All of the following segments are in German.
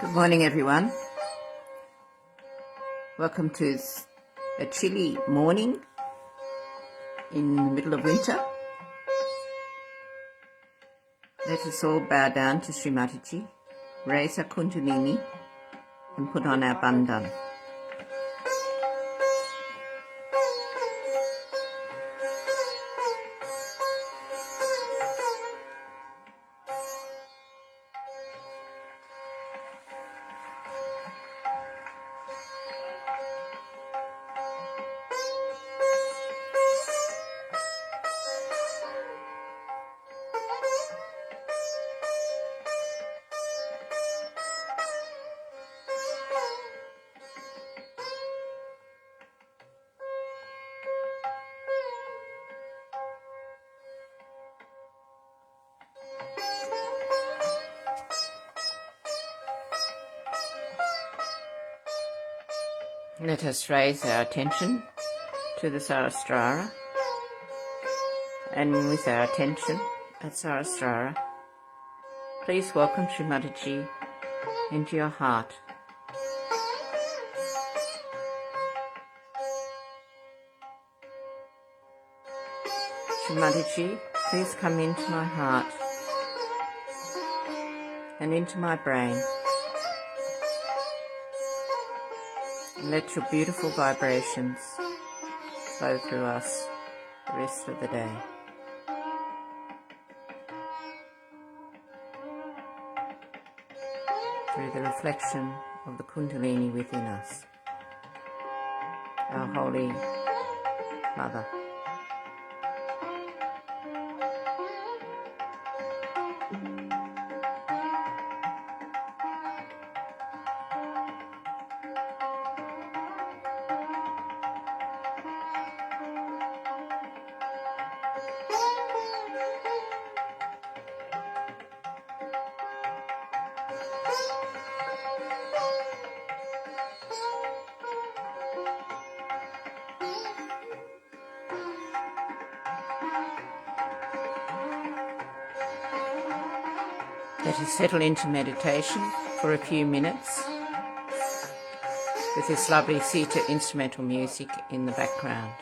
Good morning, everyone. Welcome to a chilly morning in the middle of winter. Let us all bow down to Shri Mataji, raise our kundalini and put on our bandhan. Let us raise our attention to the Sahasrara, and with our attention at Sahasrara, please welcome Shri Mataji into your heart. Shri Mataji, please come into my heart and into my brain. And let your beautiful vibrations flow through us the rest of the day. Through the reflection of the Kundalini within us, our Holy Mother. Let us settle into meditation for a few minutes with this lovely Sita instrumental music in the background.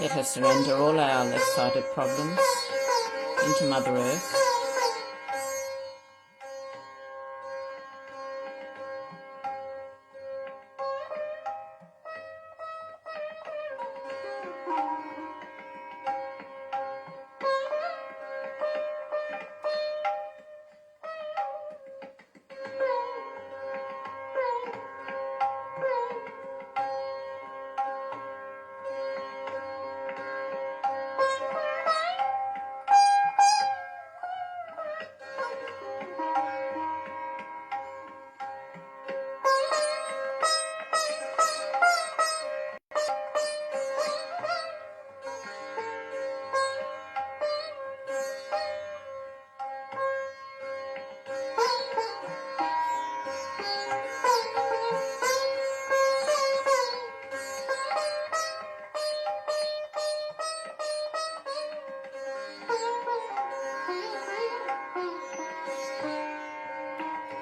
Let us surrender all our left-sided problems into Mother Earth.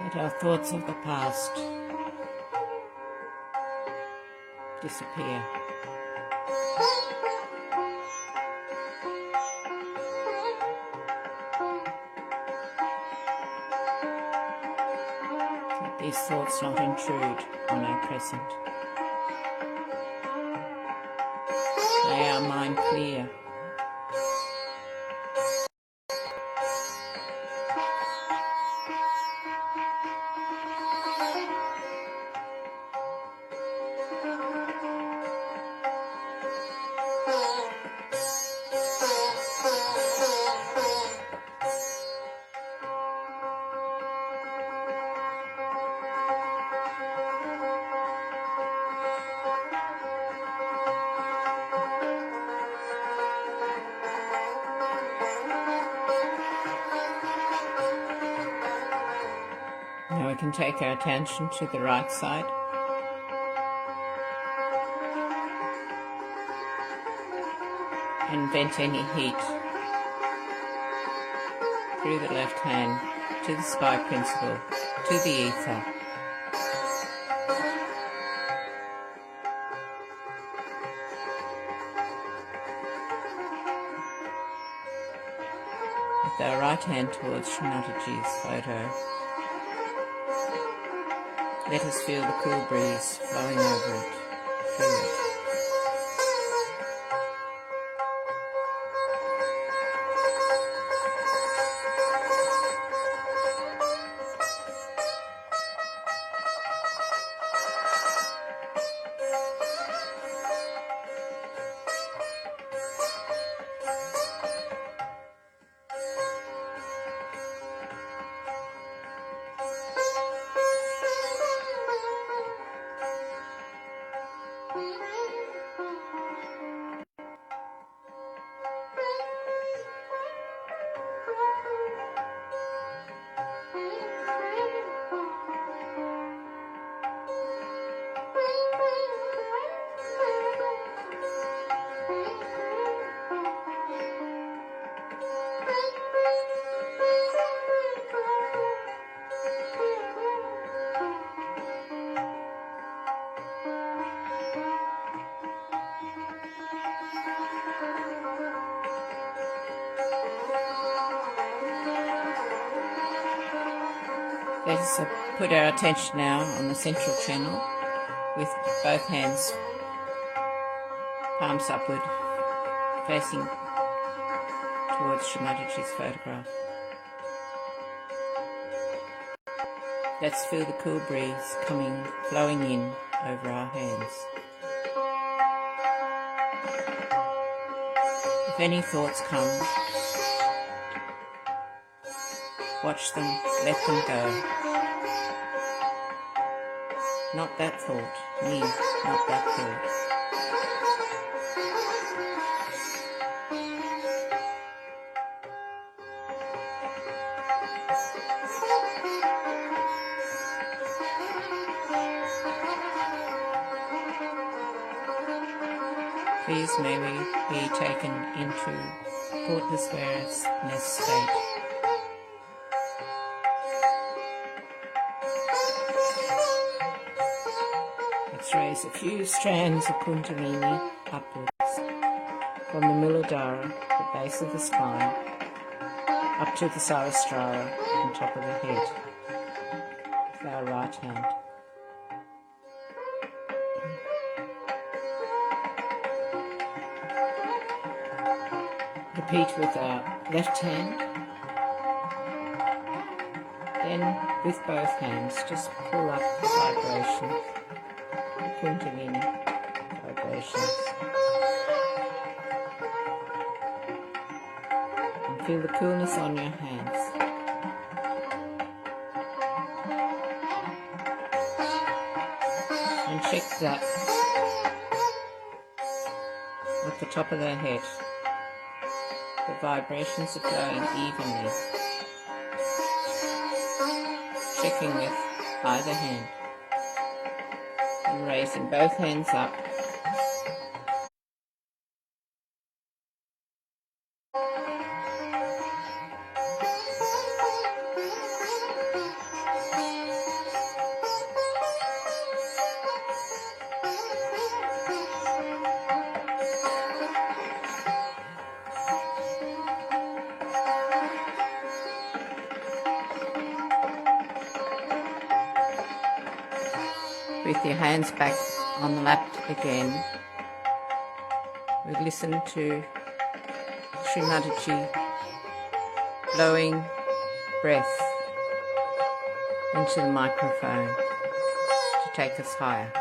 Let our thoughts of the past disappear. Let these thoughts not intrude on our present. May our mind clear. Now we can take our attention to the right side. And vent any heat through the left hand to the sky principle, to the ether. With our right hand towards Shri Mataji's photo, let us feel the cool breeze flowing over it, through it. Let us put our attention now on the central channel with both hands palms upward, facing towards Shri Mataji's photograph. Let's feel the cool breeze flowing in over our hands. If any thoughts come, watch them, let them go. Not that thought, me, not that thought. Please may we be taken into thoughtless awareness state. Let's raise a few strands of Kundalini upwards. from the Muladhara, the base of the spine, up to the Sahasrara on top of the head with our right hand. Repeat with our left hand, then with both hands just pull up the vibrations, the Kundalini vibrations, and feel the coolness on your hands. And check that at the top of their head the vibrations are flowing evenly. Checking with either hand and raising both hands up. With your hands back on the lap again, we listen to Shri Mataji blowing breath into the microphone to take us higher.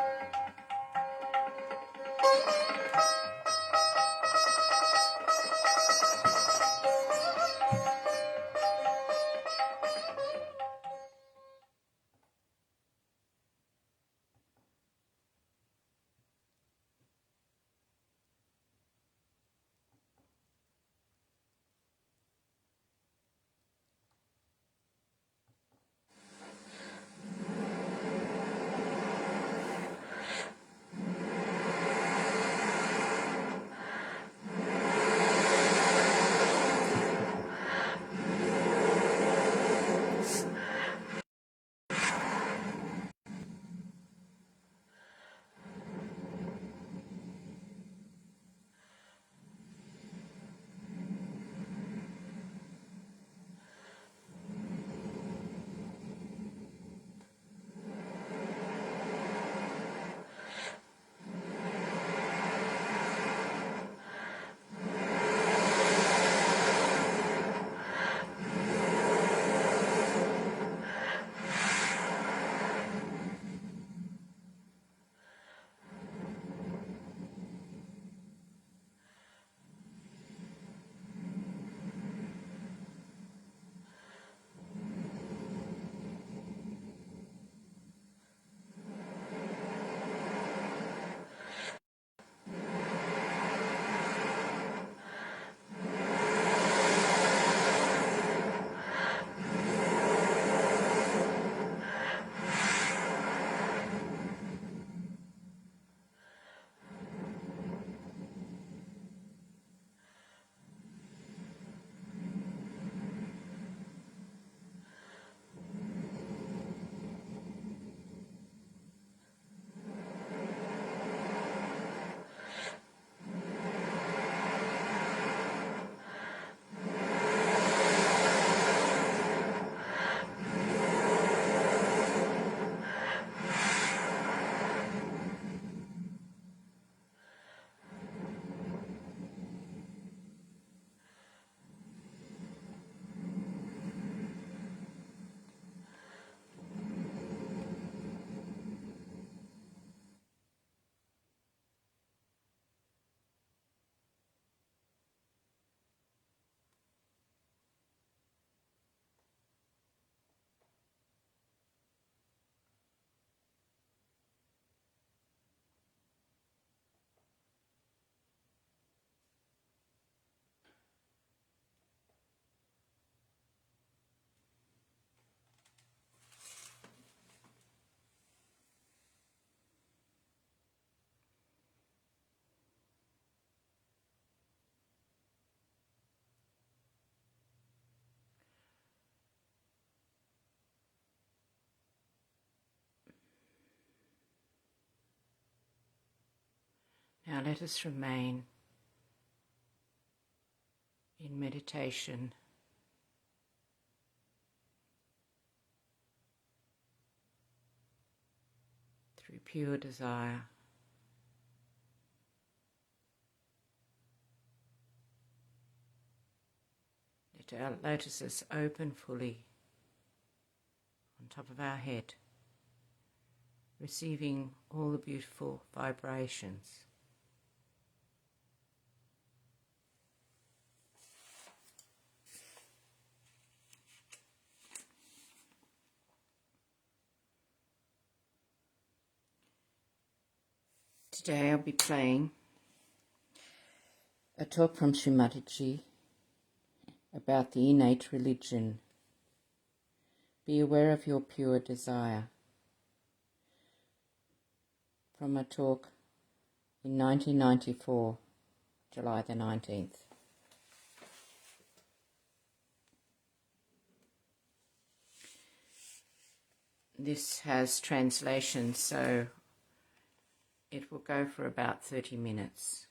Now let us remain in meditation. Through pure desire. Let our lotuses open fully on top of our head, receiving all the beautiful vibrations. Today I'll be playing a talk from Shri Mataji about the innate religion. Be aware of your pure desire. From a talk in 1994, July the 19th. This has translation, so it will go for about 30 minutes.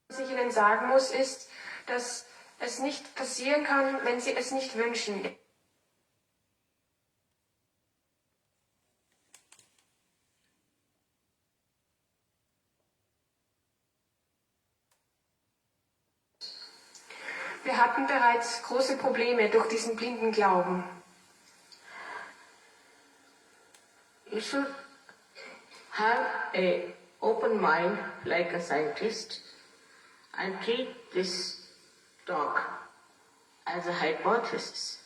Was ich Ihnen sagen muss, ist, dass es nicht passieren kann, wenn Sie es nicht wünschen. Wir hatten bereits große Probleme durch diesen blinden Glauben. You should have an open mind like a scientist and treat this talk as a hypothesis.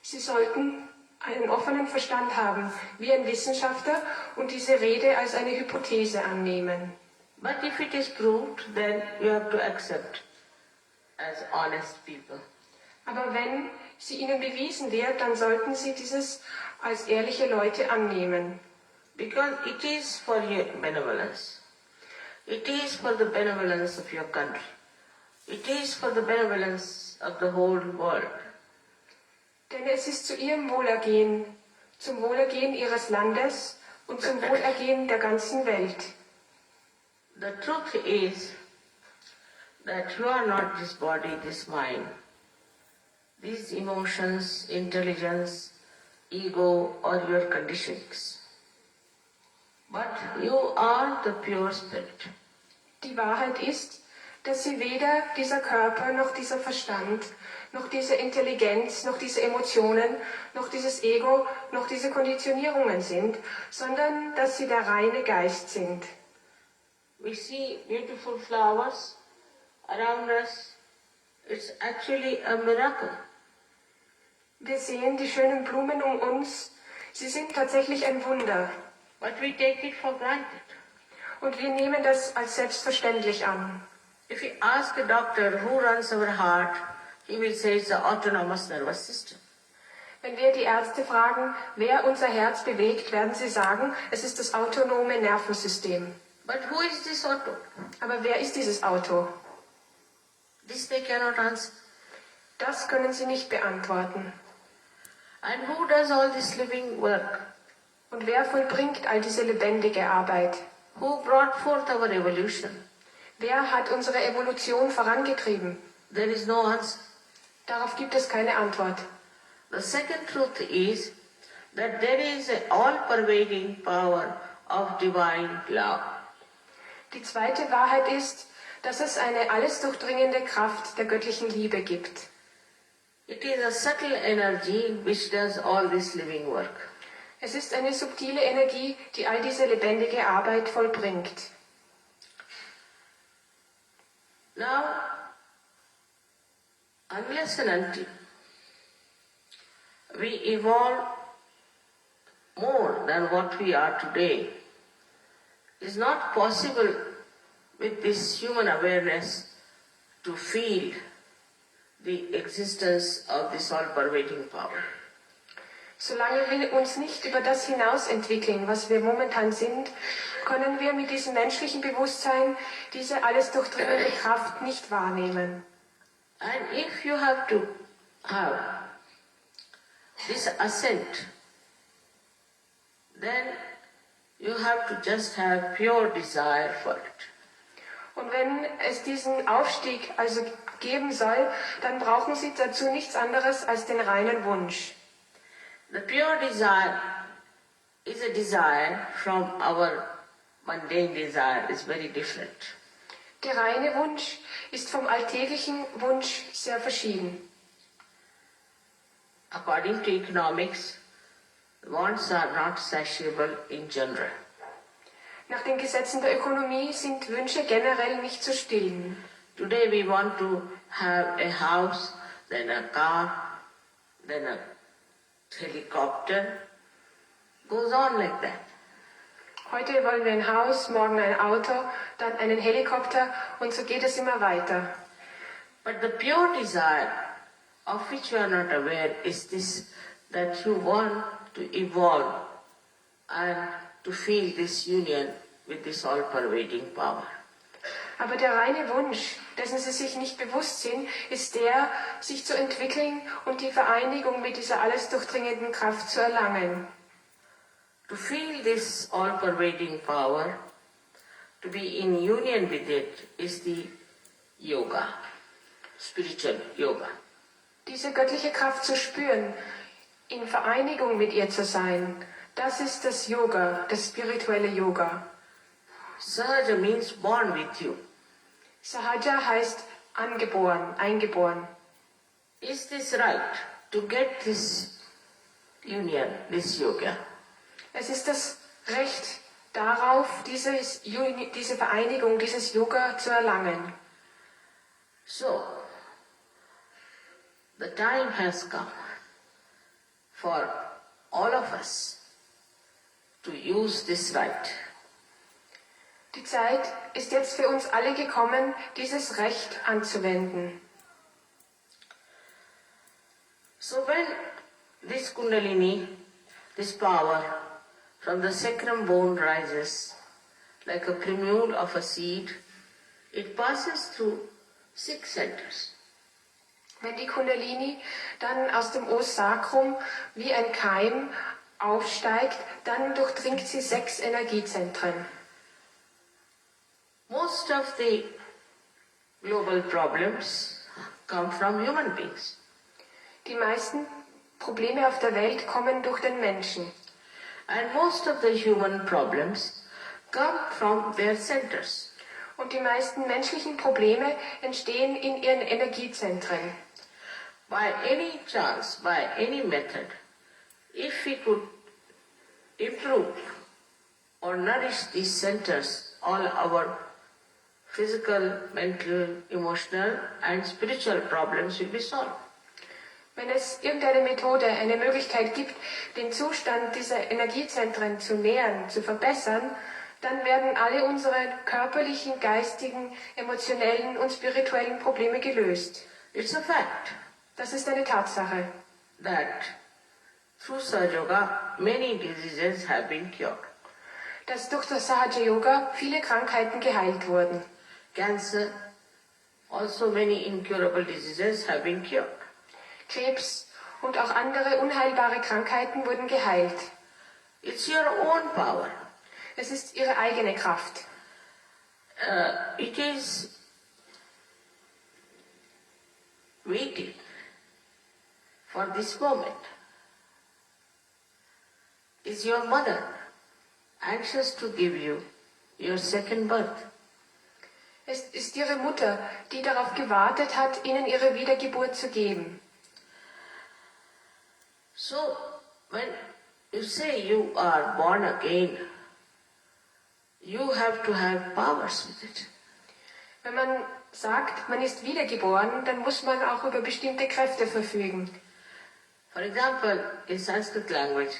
Sie sollten einen offenen Verstand haben, wie ein Wissenschaftler, und diese Rede als eine Hypothese annehmen. But if it is proved, then you have to accept as honest people. Aber wenn sie Ihnen bewiesen wird, dann sollten Sie dieses als ehrliche Leute annehmen. Because it is for your benevolence. It is for the benevolence of your country. It is for the benevolence of the whole world. Denn es ist zu Ihrem Wohlergehen, zum Wohlergehen Ihres Landes und zum Wohlergehen der ganzen Welt. The truth is that you are not this body, this mind, these emotions, intelligence, ego, or your conditionings. But you are the pure spirit. Die Wahrheit ist, dass Sie weder dieser Körper, noch dieser Verstand, noch diese Intelligenz, noch diese Emotionen, noch dieses Ego, noch diese Konditionierungen sind, sondern dass Sie der reine Geist sind. We see beautiful flowers around us. It's actually a miracle. Wir sehen die schönen Blumen um uns. Sie sind tatsächlich ein Wunder. But we take it for granted. Und wir nehmen das als selbstverständlich an. If you ask a doctor who runs our heart, he will say it's the autonomous nervous system. Wenn wir die Ärzte fragen, wer unser Herz bewegt, werden sie sagen, es ist das autonome Nervensystem. But who is this auto? Aber wer ist dieses Auto? This they cannot answer. Das können sie nicht beantworten. And who does all this living work? Und wer vollbringt all diese lebendige Arbeit? Who brought forth our evolution? Wer hat unsere Evolution vorangetrieben? There is no answer. Darauf gibt es keine Antwort. The second truth is that there is an all-pervading power of divine love. Die zweite Wahrheit ist, dass es eine alles durchdringende Kraft der göttlichen Liebe gibt. It is a subtle energy which does all this living work. Es ist eine subtile Energie, die all diese lebendige Arbeit vollbringt. Now, unless and until we evolve more than what we are today, it is not possible with this human awareness to feel the existence of this all-pervading power. Solange wir uns nicht über das hinaus entwickeln, was wir momentan sind, können wir mit diesem menschlichen Bewusstsein diese alles durchdringende Kraft nicht wahrnehmen. And if you have to have this ascent then you have to just have pure desire for it. Und wenn es diesen Aufstieg also geben soll, dann brauchen Sie dazu nichts anderes als den reinen Wunsch. The pure desire is a desire from our mundane desire. It's very different. Der reine Wunsch ist vom alltäglichen Wunsch sehr verschieden. According to economics, wants are not satiable in general. Nach den Gesetzen der Ökonomie sind Wünsche generell nicht zu stillen. Today we want to have a house, then a car, then a helicopter. Goes on like that. Heute wollen wir ein Haus, morgen ein Auto, dann einen Helikopter und so geht es immer weiter. But the pure desire of which you are not aware is this, that you want to evolve and to feel this union with this all-pervading power. Aber der reine Wunsch, dessen Sie sich nicht bewusst sind, ist der, sich zu entwickeln und die Vereinigung mit dieser alles durchdringenden Kraft zu erlangen. To feel this all-pervading power, to be in union with it, is the yoga, spiritual yoga. Diese göttliche Kraft zu spüren, in Vereinigung mit ihr zu sein, das ist das Yoga, das spirituelle Yoga. Sahaja means born with you. Sahaja heißt angeboren, eingeboren. Is this right to get this union, this yoga? Es ist das Recht darauf, diese Vereinigung, dieses Yoga zu erlangen. So, the time has come for all of us to use this right. Die Zeit ist jetzt für uns alle gekommen, dieses Recht anzuwenden. So when this Kundalini, this power from the sacrum bone rises like a primule of a seed, it passes through 6 centers. Wenn die Kundalini dann aus dem Os Sacrum wie ein Keim aufsteigt, dann durchdringt sie 6 Energiezentren. Most of the global problems come from human beings. Die meisten Probleme auf der Welt kommen durch den Menschen. And most of the human problems come from their centers. Und die meisten menschlichen Probleme entstehen in ihren Energiezentren. By any chance, by any method, if we could improve or nourish these centers, all our physical, mental, emotional and spiritual problems will be solved. Wenn es irgendeine Methode, eine Möglichkeit gibt, den Zustand dieser Energiezentren zu nähern, zu verbessern, dann werden alle unsere körperlichen, geistigen, emotionellen und spirituellen Probleme gelöst. It's a fact. Das ist eine Tatsache. That through Sahaja Yoga many diseases have been cured. Dass durch das Sahaja Yoga viele Krankheiten geheilt wurden. Cancer, also many incurable diseases have been cured. Krebs und auch andere unheilbare Krankheiten wurden geheilt. It's your own power. Es ist ihre eigene Kraft. It is waiting for this moment. Is your mother anxious to give you your second birth? Es ist ihre Mutter, die darauf gewartet hat, ihnen ihre Wiedergeburt zu geben. So, when you say you are born again, you have to have powers with it. Wenn man sagt, man ist wiedergeboren, dann muss man auch über bestimmte Kräfte verfügen. For example, in Sanskrit language,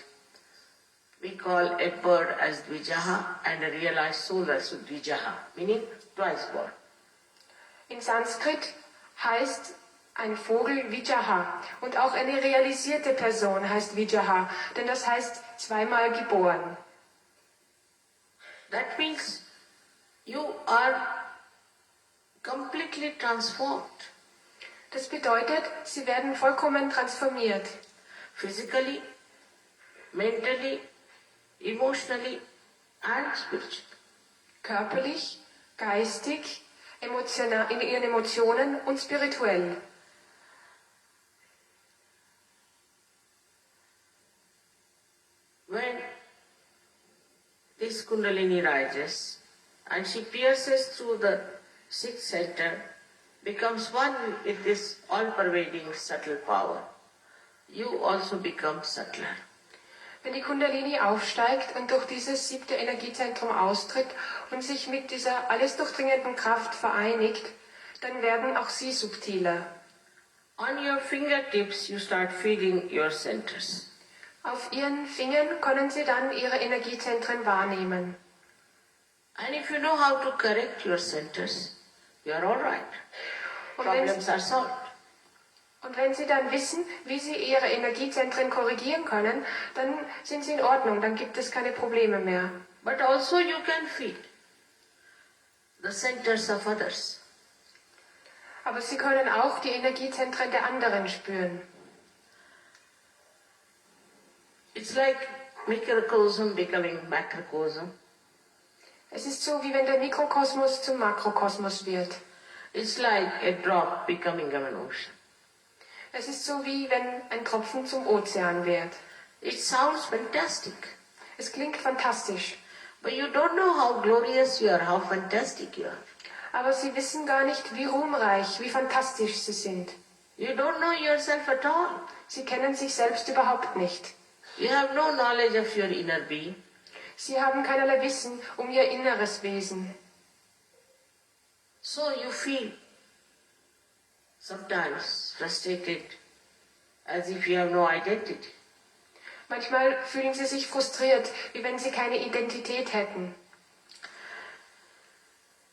we call a bird as Dvijaha and a realized soul as Dvijaha, meaning twice born. In Sanskrit heißt ein Vogel Vijaha und auch eine realisierte Person heißt Vijaha, denn das heißt zweimal geboren. That means you are completely transformed. Das bedeutet, sie werden vollkommen transformiert. Physically, mentally, emotionally and spiritually. Körperlich, geistig, emotional, in ihren Emotionen und spirituell. When this Kundalini rises and she pierces through the sixth center, becomes one with this all-pervading subtle power, you also become subtler. Wenn die Kundalini aufsteigt und durch dieses 7. Energiezentrum austritt und sich mit dieser alles durchdringenden Kraft vereinigt, dann werden auch sie subtiler. On your fingertips you start feeling your centers. Auf ihren Fingern können sie dann ihre Energiezentren wahrnehmen. And if you know how to correct your centers, you are all right. Problems are solved. Und wenn sie dann wissen, wie sie ihre Energiezentren korrigieren können, dann sind sie in Ordnung, dann gibt es keine Probleme mehr. But also you can feel the centers of others. Aber sie können auch die Energiezentren der anderen spüren. It's like microcosm becoming macrocosm. Es ist so, wie wenn der Mikrokosmos zum Makrokosmos wird. It's like a drop becoming an ocean. Es ist so, wie wenn ein Tropfen zum Ozean wird. It sounds fantastic, Es klingt fantastisch, but you don't know how glorious you are, how fantastic you are. aber sie wissen gar nicht, wie ruhmreich, wie fantastisch sie sind. You don't know yourself at all. Sie kennen sich selbst überhaupt nicht. You have no knowledge of your inner being. Sie haben keinerlei Wissen um ihr inneres Wesen. So you feel sometimes frustrated, as if you have no identity. Manchmal fühlen sie sich frustriert, wie wenn sie keine Identität hätten.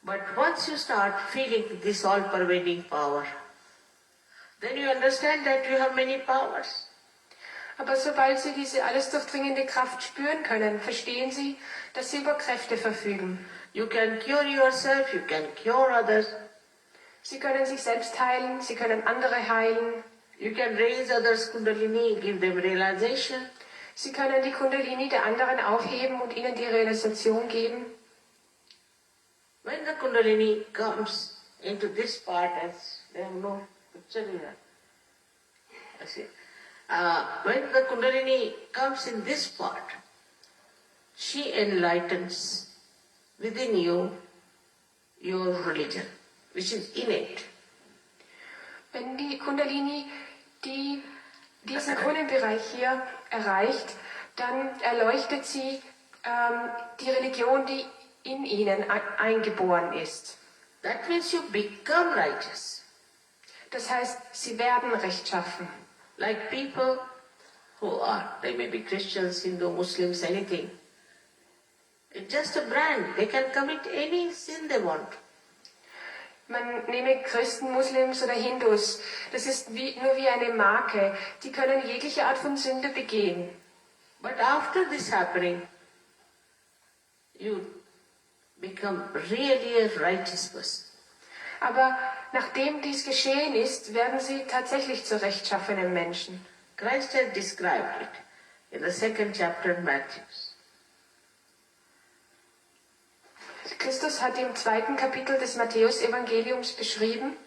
But once you start feeling this all-pervading power, then you understand that you have many powers. Aber sobald sie diese alles durchdringende Kraft spüren können, verstehen sie, dass sie über Kräfte verfügen. You can cure yourself, you can cure others. Sie können sich selbst heilen, sie können andere heilen. You can raise others' Kundalini, give them realization. Sie können die Kundalini der anderen aufheben und ihnen die Realisation geben. When the Kundalini comes into this part, as they have no picture here, I see. When the Kundalini comes in this part, she enlightens within you your religion, which is innate. Wenn die Kundalini diesen grünen Bereich hier erreicht, dann erleuchtet sie die Religion, die in ihnen eingeboren ist. That means you become righteous. Das heißt, sie werden rechtschaffen. Like people who are, they may be Christians, Hindu, Muslims, anything. It's just a brand. They can commit any sin they want. Man nehme Christen, Muslims oder Hindus. Das ist nur wie eine Marke. Die können jegliche Art von Sünde begehen. But after this happening, you become really a righteous person. Aber nachdem dies geschehen ist, werden sie tatsächlich zu rechtschaffenen Menschen. Christ has described it in the 2nd chapter of Matthew. Christus hat im 2. Kapitel des Matthäus-Evangeliums beschrieben,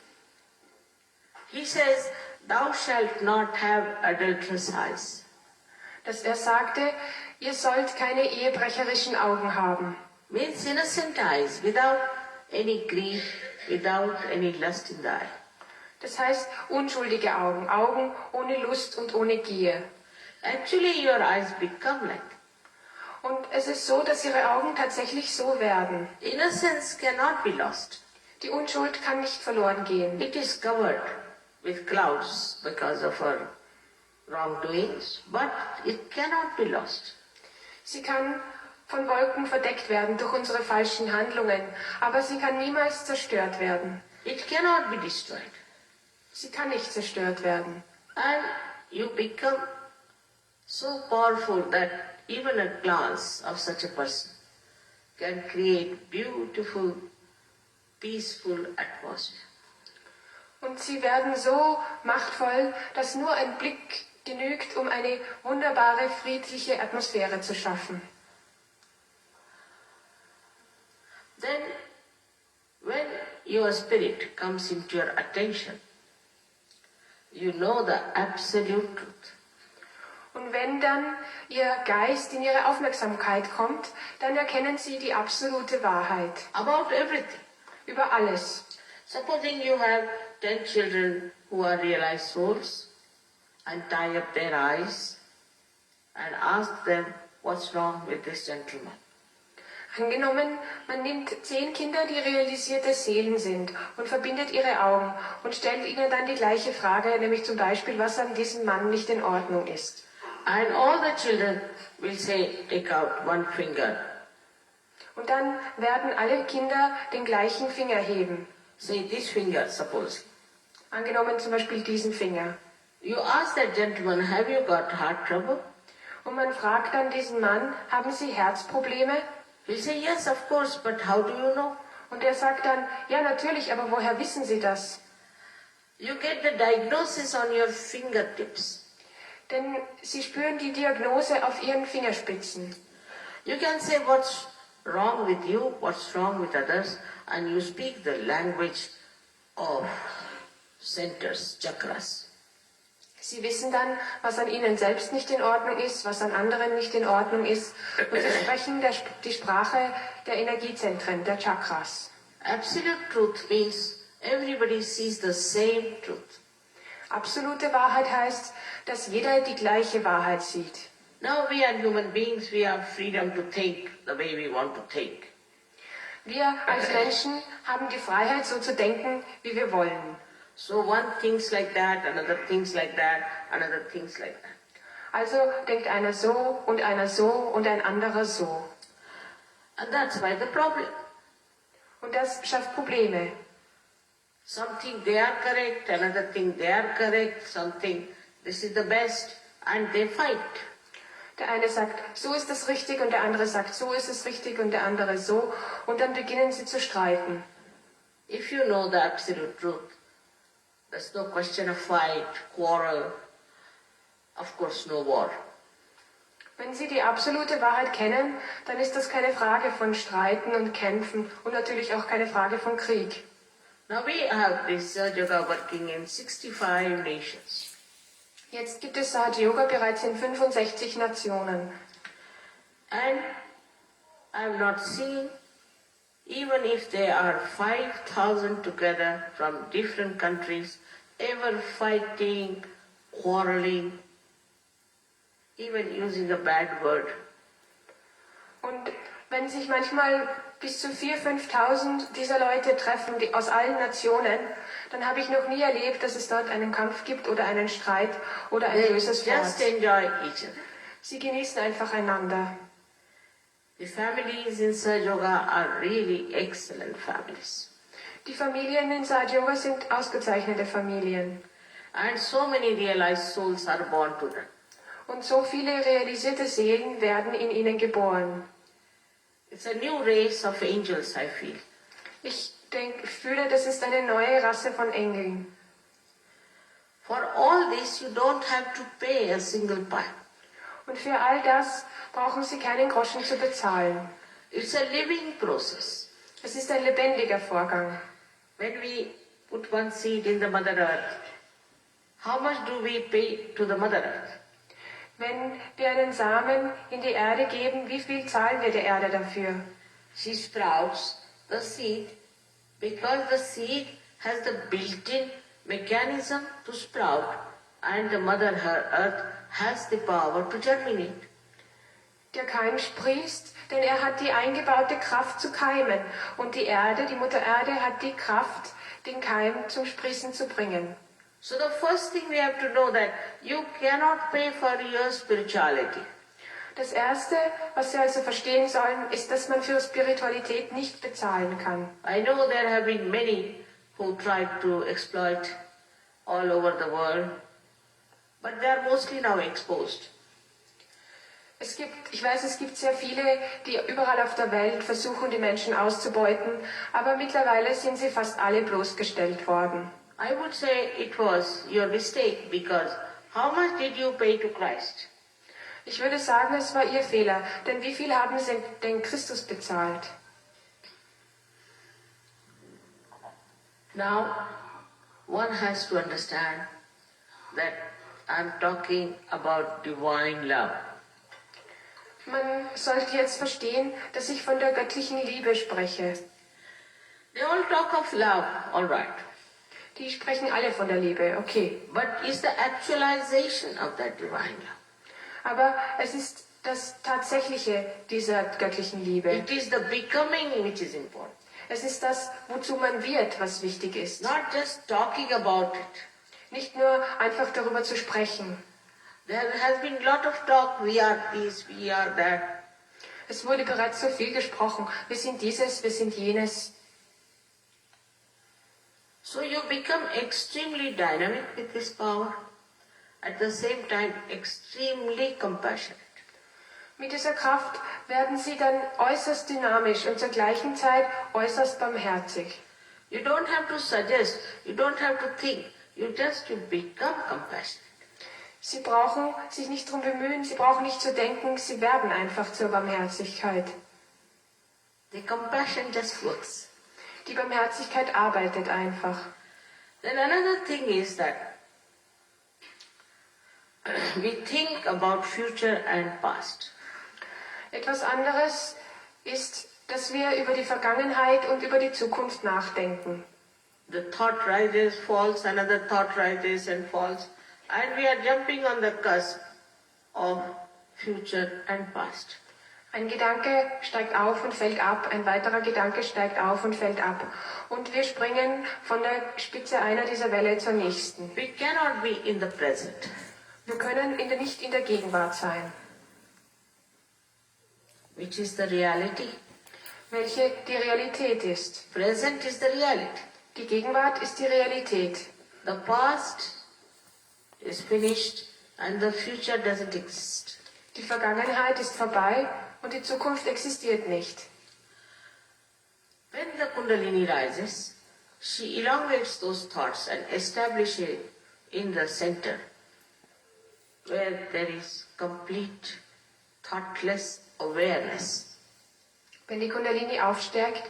He says, thou shalt not have adulterous eyes. dass er sagte, ihr sollt keine ehebrecherischen Augen haben. Means innocent eyes, without any greed, without any lust in the eye. Das heißt unschuldige Augen, Augen ohne Lust und ohne Gier. Actually, your eyes become like. Und es ist so, dass ihre Augen tatsächlich so werden. Innocence cannot be lost. Die Unschuld kann nicht verloren gehen. It is covered with clouds because of our wrongdoings, but it cannot be lost. Sie kann von Wolken verdeckt werden durch unsere falschen Handlungen, aber sie kann niemals zerstört werden. It cannot be destroyed. Sie kann nicht zerstört werden. And you become so powerful that even a glance of such a person can create beautiful, peaceful atmosphere. Und sie werden so machtvoll, dass nur ein Blick genügt, um eine wunderbare, friedliche Atmosphäre zu schaffen. then when your spirit comes into your attention, you know the absolute truth. Und wenn dann Ihr Geist in Ihre Aufmerksamkeit kommt, dann erkennen Sie die absolute Wahrheit About everything. über alles. Supposing you have 10 children who are realized souls and tie up their eyes and ask them what's wrong with this gentleman. Angenommen, man nimmt 10 Kinder, die realisierte Seelen sind und verbindet ihre Augen und stellt ihnen dann die gleiche Frage, nämlich zum Beispiel, was an diesem Mann nicht in Ordnung ist. And all the children will say, take out one finger. Und dann werden alle Kinder den gleichen Finger heben. Say this finger, suppose. Angenommen zum Beispiel diesen Finger. You ask that gentleman, have you got heart trouble? Und man fragt dann diesen Mann, haben Sie Herzprobleme? He'll say, yes, of course, but how do you know? Und er sagt dann, ja natürlich, aber woher wissen Sie das? You get the diagnosis on your fingertips. Denn Sie spüren die Diagnose auf Ihren Fingerspitzen. You can say what's wrong with you, what's wrong with others, and you speak the language of centers, chakras. Sie wissen dann, was an Ihnen selbst nicht in Ordnung ist, was an anderen nicht in Ordnung ist. Und Sie sprechen die Sprache der Energiezentren, der Chakras. Absolute truth means everybody sees the same truth. Absolute Wahrheit heißt, dass jeder die gleiche Wahrheit sieht. Now we are human beings, we have freedom to think the way we want to think. Wir als Menschen haben die Freiheit, so zu denken, wie wir wollen. So one thinks like that, another thinks like that, another thinks like that. Also denkt einer so und ein anderer so. And that's why the problem. Und das schafft Probleme. Something they are correct, another thing they are correct, something this is the best, and they fight. Der eine sagt, so ist es richtig, und der andere sagt, so ist es richtig, und der andere so. Und dann beginnen sie zu streiten. If you know the absolute truth, there's no question of fight, quarrel, of course no war. Wenn Sie die absolute Wahrheit kennen, dann ist das keine Frage von Streiten und Kämpfen und natürlich auch keine Frage von Krieg. Now we have this Sahaja working in 65 nations. Jetzt gibt es Sahaja Yoga bereits in 65 Nationen. And I have not seen, even if there are 5,000 together from different countries, ever fighting, quarreling, even using a bad word. Und wenn sich manchmal bis zu 4.000, 5.000 dieser Leute treffen, die aus allen Nationen, dann habe ich noch nie erlebt, dass es dort einen Kampf gibt oder einen Streit oder ein They böses Wort. just enjoy each other. Sie genießen einfach einander. The families in Sahaja Yoga are really excellent families. Die Familien in Sahaja Yoga sind ausgezeichnete Familien. And so many realized souls are born to them. Und so viele realisierte Seelen werden in ihnen geboren. It's a new race of angels, I feel. Ich fühle, das ist eine neue Rasse von Engeln. For all this, you don't have to pay a single pie. Und für all das brauchen sie keinen Groschen zu bezahlen. It's a living process. Es ist ein lebendiger Vorgang. When we put one seed in the Mother Earth, how much do we pay to the Mother Earth? Wenn wir einen Samen in die Erde geben, wie viel zahlen wir der Erde dafür? She sprouts the seed because the seed has the built-in mechanism to sprout and the Mother Earth has the power to germinate. Der Keim sprießt, denn er hat die eingebaute Kraft zu keimen. Und die Erde, die Mutter Erde, hat die Kraft, den Keim zum Sprießen zu bringen. So the first thing we have to know that you cannot pay for your spirituality. Das Erste, was Sie also verstehen sollen, ist, dass man für Spiritualität nicht bezahlen kann. I know there have been many who tried to exploit all over the world, but they are mostly now exposed. Ich weiß, es gibt sehr viele, die überall auf der Welt versuchen, die Menschen auszubeuten, aber mittlerweile sind sie fast alle bloßgestellt worden. I would say it was your mistake because how much did you pay to Christ? Ich würde sagen, es war Ihr Fehler, denn wie viel haben Sie denn Christus bezahlt? Now, one has to understand that I'm talking about divine love. Man sollte jetzt verstehen, dass ich von der göttlichen Liebe spreche. They all talk of love, all right. Die sprechen alle von der Liebe, okay. But is the actualization of that divine love? Aber es ist das Tatsächliche dieser göttlichen Liebe. It is the becoming which is important. Es ist das, wozu man wird, was wichtig ist. Not just talking about it. Nicht nur einfach darüber zu sprechen. There has been a lot of talk, we are this, we are that. Es wurde bereits so viel gesprochen. Wir sind dieses, wir sind jenes. So you become extremely dynamic with this power, at the same time extremely compassionate. Mit dieser Kraft werden sie dann äußerst dynamisch und zur gleichen Zeit äußerst barmherzig. You don't have to suggest, you don't have to think, you become compassionate. Sie brauchen sich nicht darum bemühen, sie brauchen nicht zu denken, sie werden einfach zur Barmherzigkeit. The compassion just works. Die Barmherzigkeit arbeitet einfach. Then another thing is that we think about future and past. Etwas anderes ist, dass wir über die Vergangenheit und über die Zukunft nachdenken. The thought rises, falls, another thought rises and falls, and we are jumping on the cusp of future and past. Ein Gedanke steigt auf und fällt ab, ein weiterer Gedanke steigt auf und fällt ab. Und wir springen von der Spitze einer dieser Welle zur nächsten. We cannot be in the present. Wir können nicht in der Gegenwart sein. Which is the reality? Welche die Realität ist. Present is the reality. Die Gegenwart ist die Realität. The past is finished and the future doesn't exist. Die Vergangenheit ist vorbei und die Zukunft existiert nicht. When the Kundalini rises, she elongates those thoughts and establishes it in the center, where there is complete thoughtless awareness. Wenn die Kundalini aufsteigt,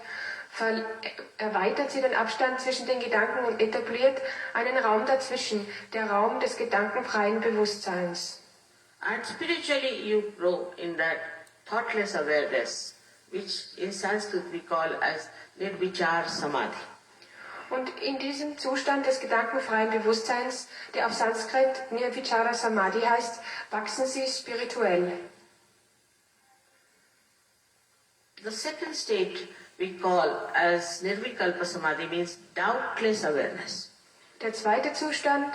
erweitert sie den Abstand zwischen den Gedanken und etabliert einen Raum dazwischen, der Raum des gedankenfreien Bewusstseins. And spiritually you grow in that thoughtless awareness, which in Sanskrit we call as Nirvichar Samadhi. Und in diesem Zustand des gedankenfreien Bewusstseins, der auf Sanskrit Nirvichara Samadhi heißt, wachsen sie spirituell. The second state we call as Nirvikalpa Samadhi means doubtless awareness. Der zweite Zustand,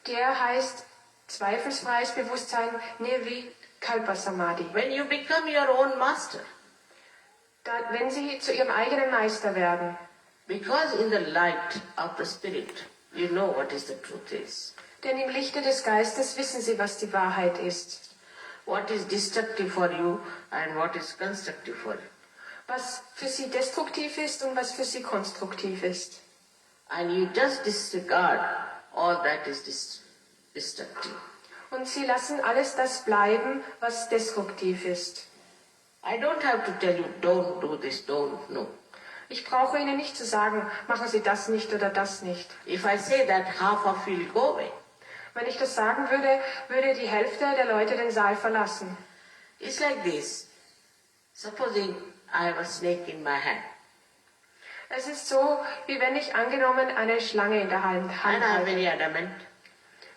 der heißt zweifelsfreies Bewusstsein, Nirvikalpa Samadhi. When you become your own master. Wenn sie zu ihrem eigenen Meister werden. Because in the light of the spirit, you know what is the truth is. Denn im Lichte des Geistes wissen sie, was die Wahrheit ist. What is destructive for you and what is constructive for you. Was für sie destruktiv ist und was für sie konstruktiv ist. And you just disregard all that is destructive. Und sie lassen alles das bleiben, was destruktiv ist. I don't have to tell you, don't do this, don't, no. Ich brauche Ihnen nicht zu sagen, machen Sie das nicht oder das nicht. If I say that, half of you will go away. Wenn ich das sagen würde, würde die Hälfte der Leute den Saal verlassen. It's like this. Supposing I have a snake in my hand. Es ist so, wie wenn ich angenommen eine Schlange in der Hand And I'm halte. very adamant.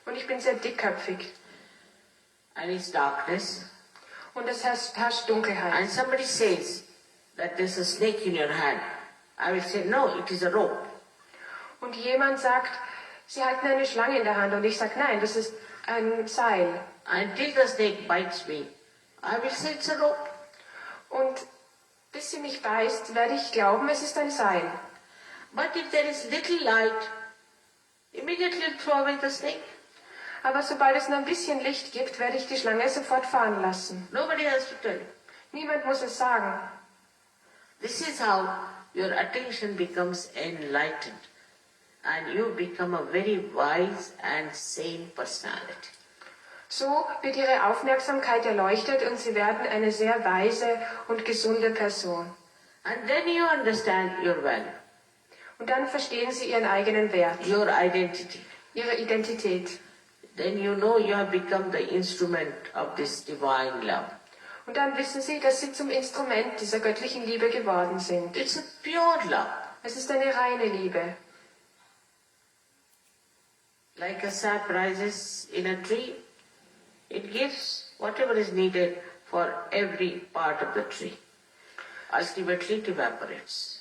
Und ich bin sehr dickköpfig. And it's darkness. Und es herrscht Dunkelheit. And somebody says that there's a snake in your hand. I will say, no, it is a rope. Und jemand sagt, Sie halten eine Schlange in der Hand. Und ich sage, nein, das ist ein Seil. Until the snake bites me, I will say it's a rope. Und bis sie mich beißt, werde ich glauben, es ist ein Seil. But if there is little light, immediately throw away the snake. Aber sobald es nur ein bisschen Licht gibt, werde ich die Schlange sofort fahren lassen. Nobody has to tell you. Niemand muss es sagen. This is how your attention becomes enlightened and you become a very wise and sane personality. So wird ihre Aufmerksamkeit erleuchtet und sie werden eine sehr weise und gesunde Person. And then you understand your value. Und dann verstehen sie ihren eigenen Wert, your identity. ihre Identität. Then you know you have become the instrument of this divine love. Und dann wissen sie, dass sie zum Instrument dieser göttlichen Liebe geworden sind. It's a pure love. Es ist eine reine Liebe. Like a sap rises in a tree, it gives whatever is needed for every part of the tree. Ultimately it evaporates.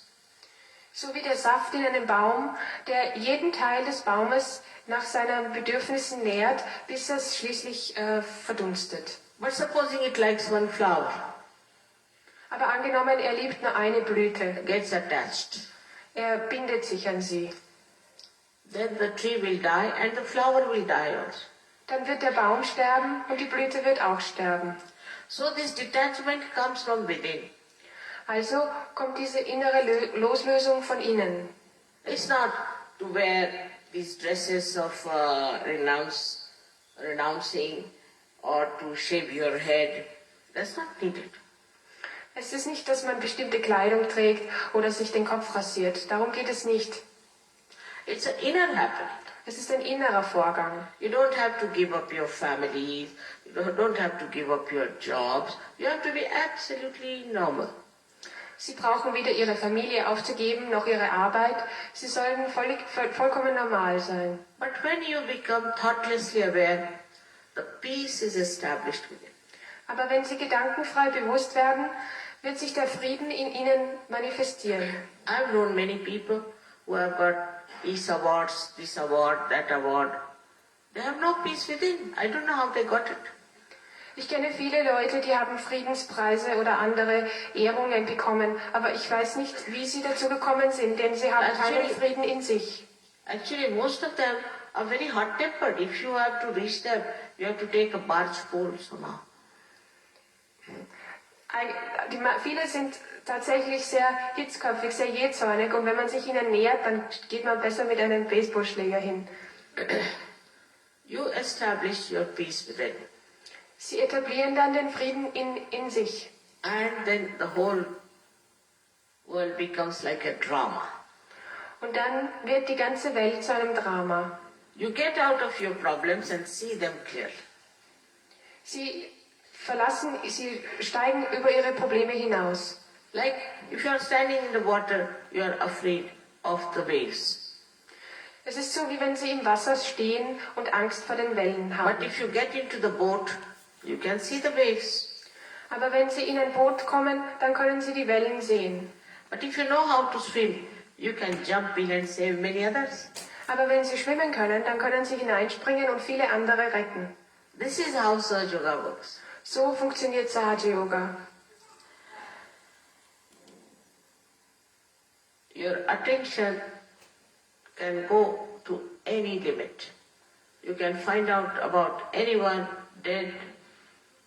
So wie der Saft in einem Baum, der jeden Teil des Baumes nach seinen Bedürfnissen nährt, bis es schließlich verdunstet. But supposing it likes one flower, Aber angenommen, er liebt nur eine Blüte, gets attached, er bindet sich an sie, then the tree will die and the flower will die also. dann wird der Baum sterben und die Blüte wird auch sterben. So this detachment comes from within. Also kommt diese innere Loslösung von innen. It's not to wear these dresses of renouncing or to shave your head. That's not needed. Es ist nicht, dass man bestimmte Kleidung trägt oder sich den Kopf rasiert. Darum geht es nicht. It's an inner happening. Es ist ein innerer Vorgang. You don't have to give up your families. You don't have to give up your jobs. You have to be absolutely normal. Sie brauchen weder ihre Familie aufzugeben, noch ihre Arbeit. Sie sollen vollkommen normal sein. But when you become thoughtlessly aware, the peace is established within. Aber wenn sie gedankenfrei bewusst werden, wird sich der Frieden in ihnen manifestieren. I've known many people who have got peace awards, this award, that award. They have no peace within. I don't know how they got it. Ich kenne viele Leute, die haben Friedenspreise oder andere Ehrungen bekommen, aber ich weiß nicht, wie sie dazu gekommen sind, denn sie haben keinen Frieden in sich. Actually, most of them are very hot-tempered. If you have to reach them, you have to take a barge pole somehow. Viele sind tatsächlich sehr hitzköpfig, sehr jähzornig und wenn man sich ihnen nähert, dann geht man besser mit einem Baseballschläger hin. You establish your peace within. Sie etablieren dann den Frieden in sich. And then the whole world becomes like a drama. Und dann wird die ganze Welt zu einem Drama. You get out of your problems and see them clearly. Sie steigen über ihre Probleme hinaus. Like if you are standing in the water, you are afraid of the waves. Es ist so, wie wenn sie im Wasser stehen und Angst vor den Wellen haben. But if you get into the boat, you can see the waves. Aber wenn sie in ein Boot kommen, dann können sie die Wellen sehen. But if you know how to swim, you can jump in and save many others. Aber wenn sie schwimmen können, dann können sie hineinspringen und viele andere retten. This is how Sahaja Yoga works. So funktioniert Sahaja Yoga. Your attention can go to any limit. You can find out about anyone dead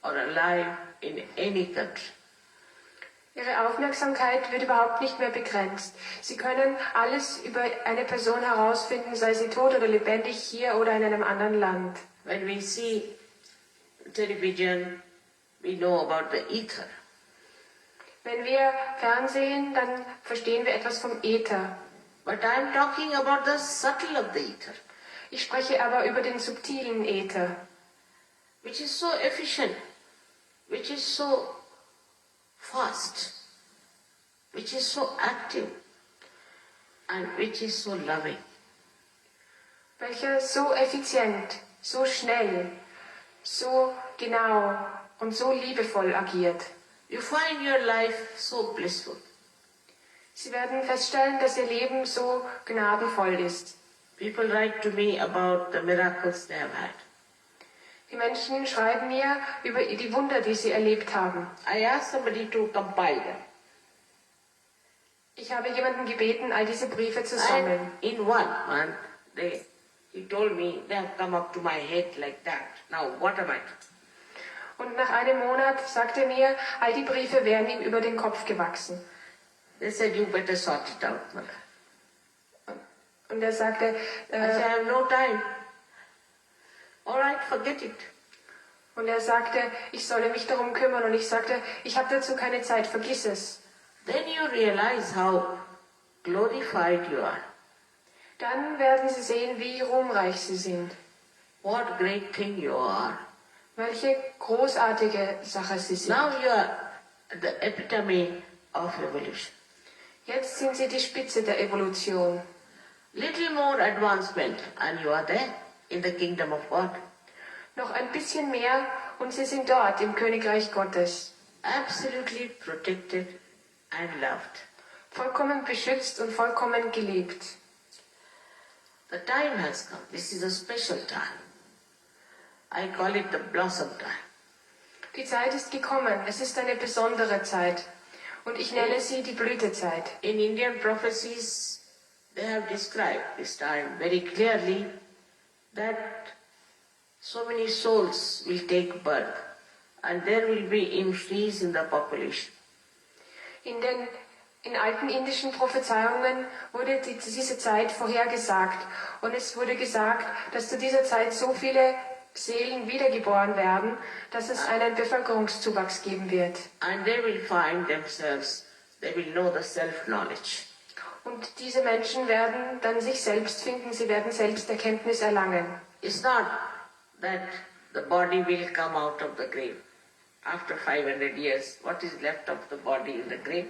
or alive in any country. Ihre Aufmerksamkeit wird überhaupt nicht mehr begrenzt. Sie können alles über eine Person herausfinden, sei sie tot oder lebendig, hier oder in einem anderen Land. When we see television, we know about the ether. Wenn wir Fernsehen, dann verstehen wir etwas vom Äther. But I am talking about the subtle of the ether. Ich spreche aber über den subtilen Äther, which is so efficient, which is so fast, which is so active, and which is so loving. welcher so effizient, so schnell, so genau und so liebevoll agiert. You find your life so blissful. Sie werden feststellen, dass ihr Leben so gnadenvoll ist. People write to me about the miracles they have had. Die Menschen schreiben mir über die Wunder, die sie erlebt haben. I asked somebody to compile them. Ich habe jemanden gebeten, all diese Briefe zu sammeln. And in one month, he told me they have come up to my head like that. Now what am I to do? Und nach einem Monat sagte er mir, all die Briefe wären ihm über den Kopf gewachsen. They said, you better sort it out, mother. Und er sagte, I said, I have no time. All right, forget it. und er sagte, ich solle mich darum kümmern. Und ich sagte, ich habe dazu keine Zeit, vergiss es. Then you realize how glorified you are. Dann werden sie sehen, wie ruhmreich sie sind. What great thing you are. Welche großartige Sache sie sind. Now you are the epitome of evolution. Jetzt sind sie die Spitze der Evolution. Little more advancement and you are there in the kingdom of God. Noch ein bisschen mehr und sie sind dort im Königreich Gottes. Absolutely protected and loved. Vollkommen beschützt und vollkommen geliebt. The time has come. This is a special time. I call it the blossom time. Die Zeit ist gekommen. Es ist eine besondere Zeit. Und ich nenne sie die Blütezeit. In Indian prophecies, they have described this time very clearly that so many souls will take birth and there will be increase in the population. In alten indischen Prophezeiungen wurde diese Zeit vorhergesagt. Und es wurde gesagt, dass zu dieser Zeit so viele Seelen wiedergeboren werden, dass es einen Bevölkerungszuwachs geben wird. And they will find themselves, they will know the self-knowledge. Und diese Menschen werden dann sich selbst finden, sie werden Selbsterkenntnis erlangen. It's not that the body will come out of the grave after 500 years. What is left of the body in the grave?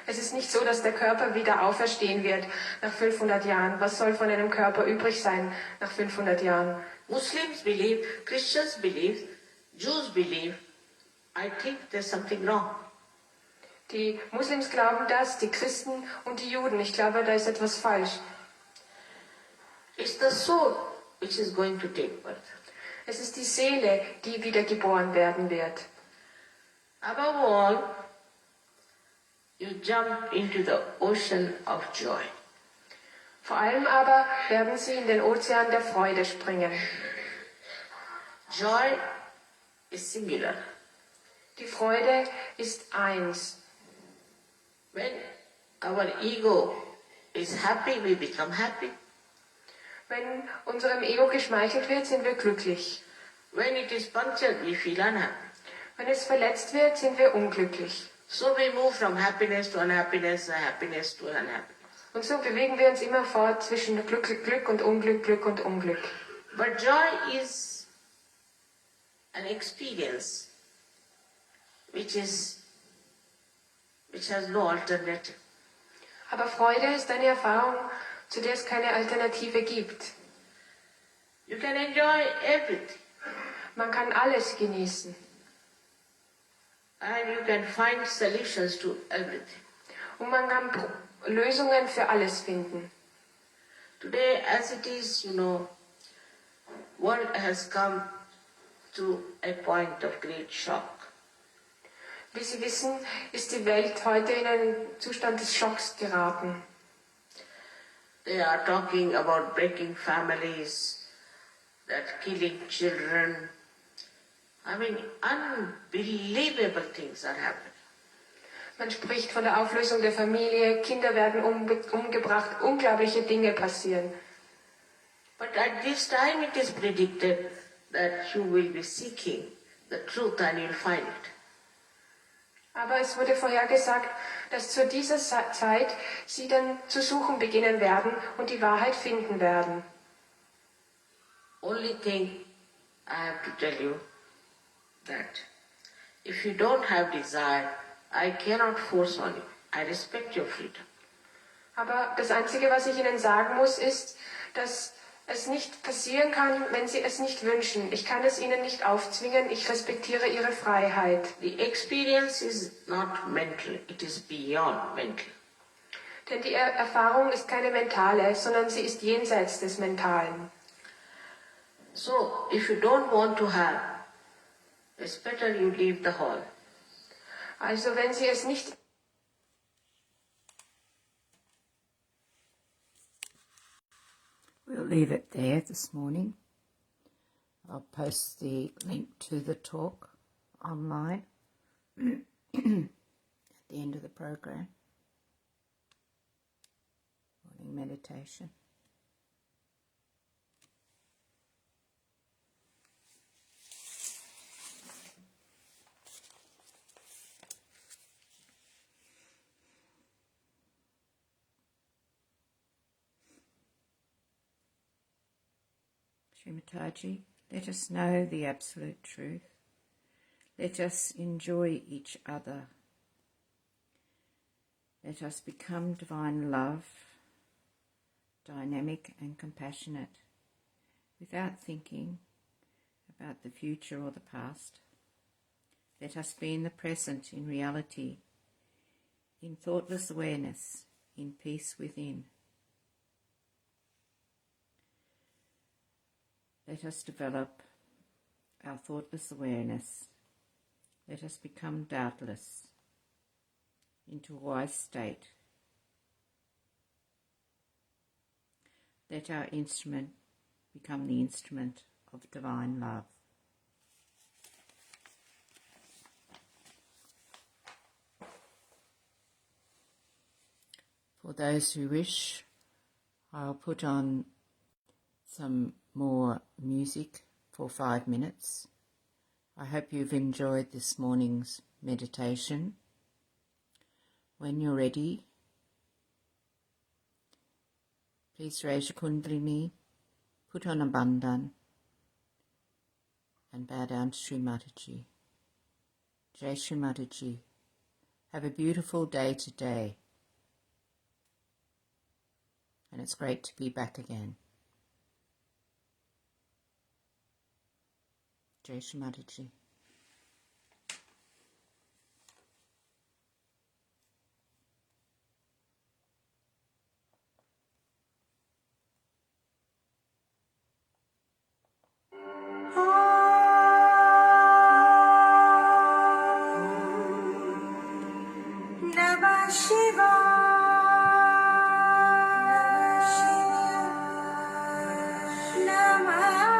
Es ist nicht so, dass der Körper wieder auferstehen wird nach 500 Jahren. Was soll von einem Körper übrig sein nach 500 Jahren? Muslims believe, Christians believe, Jews believe. I think there's something wrong. Die Muslims glauben das, die Christen und die Juden. Ich glaube, da ist etwas falsch. It's the soul which is going to take birth. Es ist die Seele, die wiedergeboren werden wird. Above all, you jump into the ocean of joy. Vor allem aber werden sie in den Ozean der Freude springen. Joy is singular. Die Freude ist eins. When our ego is happy, we become happy. Wenn unserem Ego geschmeichelt wird, sind wir glücklich. When it is punctured, we feel unhappy. Wenn es verletzt wird, sind wir unglücklich. So we move from happiness to unhappiness, happiness to unhappiness. Und so bewegen wir uns immer fort zwischen Glück und Unglück, Glück und Unglück. But joy is an experience which has no alternative. Aber Freude ist eine Erfahrung, zu der es keine Alternative gibt. You can enjoy everything. Man kann alles genießen. And you can find solutions to everything. Und man kann Lösungen für alles finden. Today, as it is, world has come to a point of great shock. Wie Sie wissen, ist die Welt heute in einen Zustand des Schocks geraten. They are talking about breaking families, that killing children. I mean, unbelievable things are happening. Man spricht von der Auflösung der Familie, Kinder werden umgebracht, unglaubliche Dinge passieren. But at this time it is predicted that you will be seeking the truth and you'll find it. Aber es wurde vorhergesagt, dass zu dieser Zeit sie dann zu suchen beginnen werden und die Wahrheit finden werden. Only thing I have to tell you that if you don't have desire, I cannot force on you. I respect your freedom. Aber das Einzige, was ich Ihnen sagen muss, ist, dass es nicht passieren kann, wenn Sie es nicht wünschen. Ich kann es Ihnen nicht aufzwingen, ich respektiere Ihre Freiheit. The experience is not mental, it is beyond mental. Denn die Erfahrung ist keine mentale, sondern sie ist jenseits des Mentalen. So, if you don't want to have, it's better you leave the hall. Also wenn Sie es nicht We'll leave it there this morning. I'll post the link to the talk online at the end of the program. Morning meditation. Shri Mataji, let us know the absolute truth. Let us enjoy each other. Let us become divine love, dynamic and compassionate, without thinking about the future or the past. Let us be in the present, in reality, in thoughtless awareness, in peace within. Let us develop our thoughtless awareness. Let us become doubtless into a wise state. Let our instrument become the instrument of divine love. For those who wish, I'll put on some more music for 5 minutes. I hope you've enjoyed this morning's meditation. When you're ready, please raise your kundalini, put on a bandhan, and bow down to Shri Mataji. Jai Shri Mataji. Have a beautiful day today. And it's great to be back again. Jai Shri Mataji. Namah Shivaya. Namah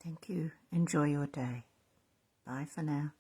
Thank you. Enjoy your day. Bye for now.